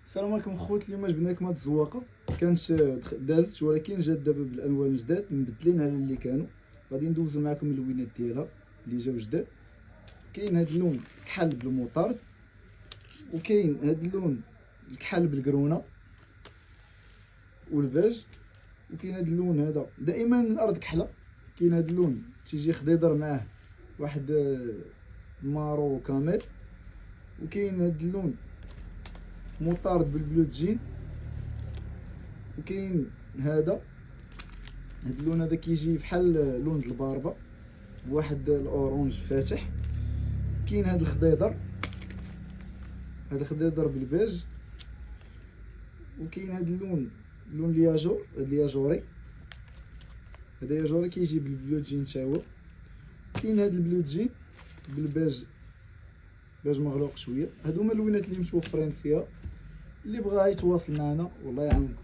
السلام عليكم خوت. اليوم جبنا لكم هاد الزواقه، كانت دازت ولكن جات دابا بالالوان جداد مبدلين على اللي كانوا. غادي ندوزو معكم اللوينات ديالها اللي جاو جداد. كاين هاد اللون كحل بالمطارد، وكاين هاد اللون الكحل بالقرونه والباج، وكاين هاد اللون هذا دائما الارض كحله. كاين هاد اللون تيجي خضيضر معاه واحد مارو كامل، وكاين هاد اللون مطارد بالبلو جين، وكاين هذا هاد اللون هذا كيجي بحال لون الباربه بواحد الاورانج فاتح. كاين هاد الخضيضر، هاد الخضيضر بالبيج، وكاين هاد اللون لون الياجور، هاد الياجوري، هذا ياجوري كيجي بالبلو جين تا هو. كاين هاد البلو جين بالبيج، باج مغلوق شويه. هادو هما اللوينات اللي متوفرين فيها. اللي بغا يتواصل معنا والله يعاون.